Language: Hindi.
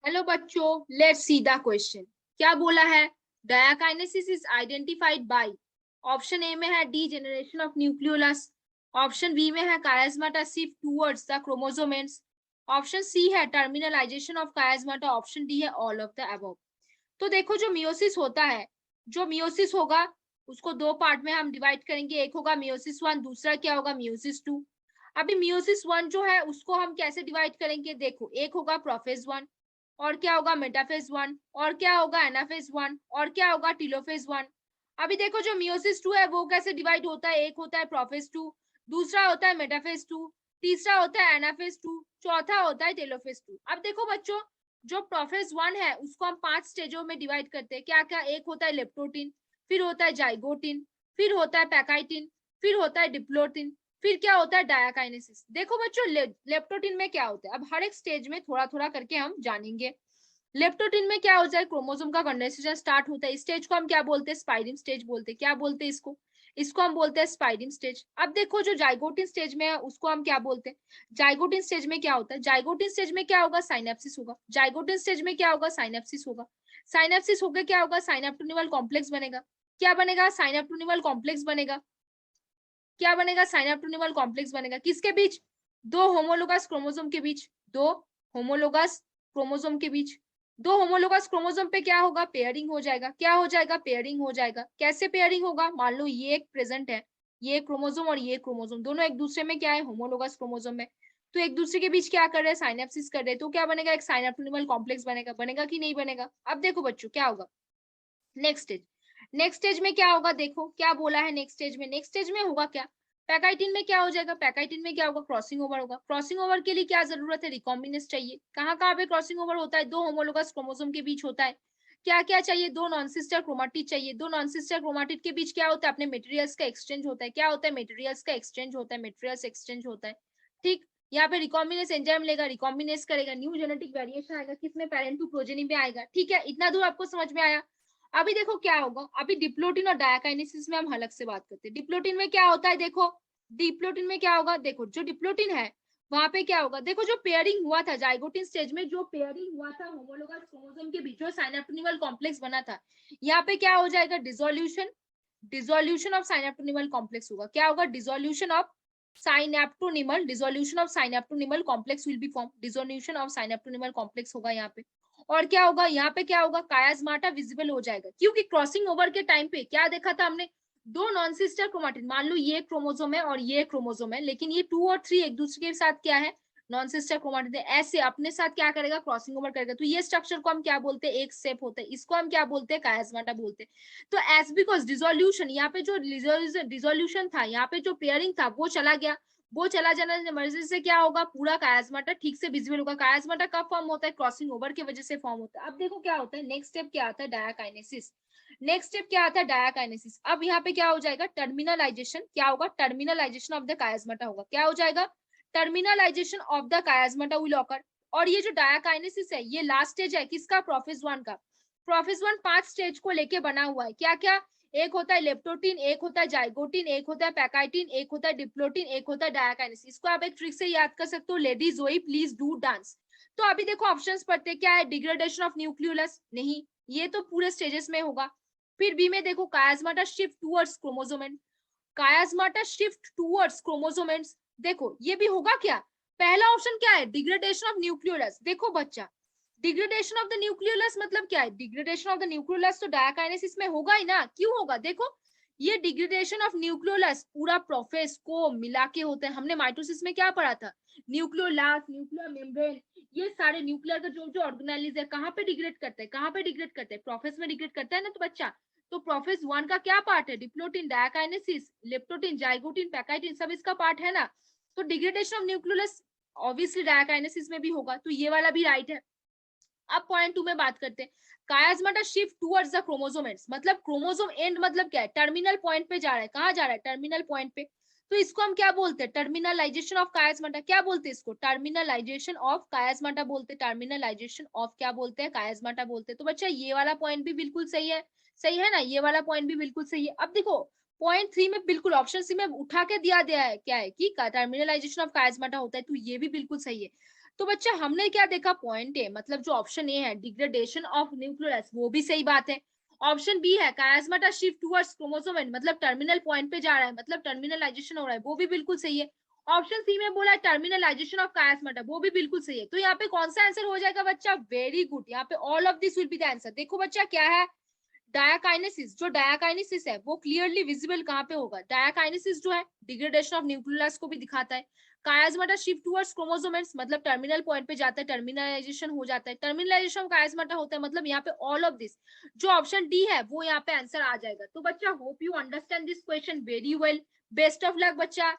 हेलो बच्चों, लेट्स सी द क्वेश्चन। क्या बोला है? Diakinesis is identified by. Option A में है degeneration of nucleolus, option B में है chiasmata shift towards the chromosomes, option C है terminalisation of chiasmata, option D है ऑल ऑफ द अबव। तो देखो, जो मियोसिस होता है, जो मियोसिस होगा उसको दो पार्ट में हम डिवाइड करेंगे। एक होगा मियोसिस वन, दूसरा क्या होगा मियोसिस टू। अभी मियोसिस वन जो है उसको हम कैसे डिवाइड करेंगे? देखो, एक होगा प्रोफेज वन, और क्या होगा मेटाफेज वन, और क्या होगा एनाफेज वन, और क्या होगा टीलोफेज वन। अभी देखो, जो मियोसिस टू है वो कैसे डिवाइड होता है? एक होता है प्रोफेज टू, दूसरा होता है मेटाफेज टू, तीसरा होता है एनाफेज टू, चौथा होता है टेलोफेज टू। अब देखो बच्चों, जो प्रोफेज वन है उसको हम 5 स्टेजों में डिवाइड करते हैं। क्या क्या? एक होता है लेप्टोटिन, फिर होता है जाइगोटिन, फिर होता है पैकाइटिन, फिर होता है डिप्लोटिन, फिर क्या होता है डायाकाइनेसिस। देखो बच्चों, लेप्टोटिन में क्या होता है, अब हर एक स्टेज में थोड़ा थोड़ा करके हम जानेंगे। लेप्टोटिन में क्या होता है? क्रोमोसोम का कंडेंसेशन स्टार्ट होता है। इस स्टेज को हम क्या बोलते हैं? स्पाइरिंग स्टेज बोलते हैं। क्या बोलते हैं इसको? इसको हम बोलते हैं स्पाइरिंग स्टेज। अब देखो, जो जाइगोटिन स्टेज में है उसको हम क्या बोलते हैं? जाइगोटिन स्टेज में क्या होता है? जाइगोटिन स्टेज में क्या होगा? साइनेप्सिस होगा। जाइगोटिन स्टेज में क्या होगा? साइनेप्सिस होगा। साइनेप्सिस होकर क्या होगा? साइनेप्टोनिमल कॉम्प्लेक्स बनेगा। क्या बनेगा? साइनेप्टोनिमल कॉम्प्लेक्स बनेगा। क्या बनेगा? साइनेप्टोनिमल कॉम्प्लेक्स बनेगा। किसके बीच? दो होमोलोगस क्रोमोसोम के बीच। दो होमोलोगस क्रोमोसोम के बीच। दो होमोलोगस क्रोमोसोम पे क्या होगा? पेयरिंग हो जाएगा। क्या हो जाएगा? पेयरिंग हो जाएगा। कैसे पेयरिंग होगा? मान लो ये एक प्रेजेंट है, ये क्रोमोसोम और ये क्रोमोसोम दोनों एक दूसरे में क्या है? होमोलोगस क्रोमोसोम में। तो एक दूसरे के बीच क्या कर रहे हैं? साइनेप्सिस कर रहे हैं। तो क्या बनेगा? एक साइनेप्टोनिमल कॉम्प्लेक्स बनेगा। बनेगा कि नहीं बनेगा? अब देखो बच्चों क्या होगा नेक्स्ट स्टेज। नेक्स्ट स्टेज में क्या होगा? देखो क्या बोला है नेक्स्ट स्टेज में। नेक्स्ट स्टेज में होगा क्या? पैकाइटिन में क्या हो जाएगा? पैकाइटिन में क्या होगा? क्रॉसिंग ओवर होगा। क्रॉसिंग ओवर के लिए क्या जरूरत है? रिकॉम्बिनेस चाहिए। कहाँ कहाँ पे क्रॉसिंग ओवर होता है? दो होमोलोगस क्रोमोसोम के बीच होता है। क्या क्या चाहिए? दो नॉन सिस्टर क्रोमाटिड चाहिए। दो नॉन सिस्टर क्रोमाटिड के बीच क्या होता है? अपने मटेरियल्स का एक्सचेंज होता है। क्या होता है? मटेरियल्स का एक्सचेंज होता है। मटेरियल्स एक्सचेंज होता है। ठीक। यहाँ पे रिकॉम्बिनेस एंजाइम लेगा, रिकॉम्बिनेस करेगा, न्यू जेनेटिक वेरिएशन आएगा, किसमें? पेरेंट टू प्रोजेनी में आएगा। ठीक है, इतना दूर आपको समझ में आया? अभी देखो क्या होगा। अभी डिप्लोटिन और डायाकाइनेसिस में हम अलग से बात करते हैं। डिप्लोटिन में क्या होता है? देखो, डिप्लोटिन में क्या होगा? देखो, जो डिप्लोटिन है वहां पे क्या होगा? देखो, जो पेयरिंग हुआ था जाइगोटिन स्टेज में, जो पेयरिंग हुआ था होमोलोगस क्रोमोसोम के बीच, जो साइनेप्टोनिमल कॉम्प्लेक्स बना था, यहाँ पे क्या हो जाएगा? Dissolution. Dissolution of synaptonemal complex होगा। क्या होगा? Dissolution of synaptonemal, dissolution of synaptonemal complex will be form. Dissolution of synaptonemal complex होगा यहाँ पे। और क्या होगा यहाँ पे? क्या होगा? कायाज्माटा विजिबल हो जाएगा, क्योंकि क्रॉसिंग ओवर के टाइम पे क्या देखा था हमने? दो नॉन सिस्टर क्रोमाटिड, मान लो ये क्रोमोसोम है और ये क्रोमोसोम है, लेकिन ये 2 और 3 एक दूसरे के साथ क्या है? नॉन सिस्टर क्रोमाटिड है। ऐसे अपने साथ क्या करेगा? क्रॉसिंग ओवर करेगा। तो ये स्ट्रक्चर को हम क्या बोलते हैं? एक स्टेप होता है, इसको हम क्या बोलते हैं? कायाज्माटा बोलते हैं। तो एज बिकॉज डिसोल्यूशन, यहाँ पे जो डिसोल्यूशन था, यहाँ पे जो पेयरिंग था वो चला गया। वो चला जाने की मर्जी से क्या होगा? पूरा कायाज्माटा ठीक से विजिबल होगा। कायाज्माटा कब फॉर्म होता है? क्रॉसिंग ओवर की वजह से फॉर्म होता है। अब देखो क्या होता है नेक्स्ट स्टेप, क्या आता है? डायाकाइनेसिस। नेक्स्ट स्टेप क्या आता है? डायाकाइनेसिस। अब यहाँ पे क्या हो जाएगा? टर्मिनलाइजेशन। क्या होगा? टर्मिनलाइजेशन ऑफ द कायाज्माटा होगा। क्या हो जाएगा? Terminalization of the chiasmata will occur. और ये जो डायाकाइनेसिस है ये लास्ट स्टेज है किसका? प्रोफेज वन का। प्रोफेज वन 5 स्टेज को लेके बना हुआ है। क्या क्या? एक होता है लेप्टोटिन, एक होता है जाइगोटिन, एक होता है पैकाइटिन, एक होता है डिप्लोटिन, एक होता है डायाकाइनेसिस। इसको आप एक ट्रिक से याद कर सकते हो, लेडी जोई प्लीज डू डांस। तो अभी देखो ऑप्शंस पढ़ते क्या है? डिग्रेडेशन ऑफ न्यूक्लियोलस नहीं, ये तो पूरे स्टेजेस में होगा। फिर बी में देखो कायाज्माटा शिफ्ट टुवर्ड्स क्रोमोसोमेंट, कायाज्माटा शिफ्ट टुवर्ड्स क्रोमोसोमेंट्स। देखो ये भी होगा क्या? पहला ऑप्शन क्या है? Degradation of nucleolus. देखो बच्चा, डिग्रेडेशन ऑफ द न्यूक्लियोलस मतलब क्या है? डिग्रेडेशन ऑफ द न्यूक्लियोलस तो डायाकाइनेसिस में होगा ही ना। क्यों होगा? देखो, ये डिग्रेडेशन ऑफ न्यूक्लियोलस पूरा प्रोसेस को मिला के होता है। हमने माइटोसिस में क्या पढ़ा था? न्यूक्लियोलास, न्यूक्लियर मेम्ब्रेन, ये सारे न्यूक्लियर का जो जो ऑर्गेनेलिज है कहाँ पे डिग्रेड करते हैं? कहाँ पे डिग्रेड करते हैं? प्रोफेस में डिग्रेड करता है ना। तो बच्चा, तो प्रोफेस वन का क्या पार्ट है? डिप्लोटिन, डायाकाइनेसिस, लेप्टोटिन, जाइगोटिन, पैकाइटिन, सब इसका पार्ट है ना। तो डिग्रेडेशन ऑफ न्यूक्लियोलस ऑब्वियसली डायाकाइनेसिस में भी होगा, तो ये वाला भी राइट है। अब पॉइंट 2 में बात करते हैं। कायाज्माटा शिफ्ट टुवर्ड्स द क्रोमोसोमेट्स, मतलब क्रोमोसोम एंड मतलब क्या है? टर्मिनल पॉइंट पे जा रहा है। कहाँ जा रहा है? टर्मिनल पॉइंट पे। तो इसको हम क्या बोलते हैं? Terminalization of chiasmata. क्या बोलते हैं इसको? टर्मिनलाइजेशन ऑफ कायाज्माटा बोलते हैं। टर्मिनलाइजेशन ऑफ क्या बोलते हैं? कायाज्माटा बोलते हैं। तो बच्चा ये वाला पॉइंट भी बिल्कुल सही है। सही है ना? ये वाला पॉइंट भी बिल्कुल सही है। अब देखो, पॉइंट 3 में बिल्कुल ऑप्शन सी में उठा के दिया गया है क्या है कि टर्मिनलाइजेशन ऑफ कायस्माटा होता है, तो ये भी बिल्कुल सही है। तो बच्चा हमने क्या देखा, पॉइंट ए मतलब जो ऑप्शन ए है डिग्रेडेशन ऑफ न्यूक्लियस, वो भी सही बात है। ऑप्शन बी है chiasmata shift towards chromosome and मतलब टर्मिनल पॉइंट पे जा रहा है, मतलब टर्मिनलाइजेशन हो रहा है, वो भी बिल्कुल सही है। ऑप्शन सी में बोला है टर्मिनलाइजेशन ऑफ कायस्माटा, वो भी बिल्कुल सही है। तो यहाँ पे कौन सा आंसर हो जाएगा बच्चा, वेरी गुड, यहाँ पे all of this will be the answer. देखो बच्चा क्या है, डायाकाइनेसिस, जो डायाकाइनेसिस है वो क्लियरली विजिबल कहाँ पे होगा, डायाकाइनेसिस जो है डिग्रेडेशन ऑफ न्यूक्लियस को भी दिखाता है। कायस्माटा शिफ्ट टुवर्ड्स क्रोमोसोम्स मतलब टर्मिनल पॉइंट पे जाता है, टर्मिनलाइजेशन हो जाता है, टर्मिनलाइजेशन ऑफ कायस्माटा होता है, मतलब यहाँ पे ऑल ऑफ दिस, जो ऑप्शन डी है वो यहाँ पे आंसर आ जाएगा। तो बच्चा hope you understand this question very well. Best of luck बच्चा।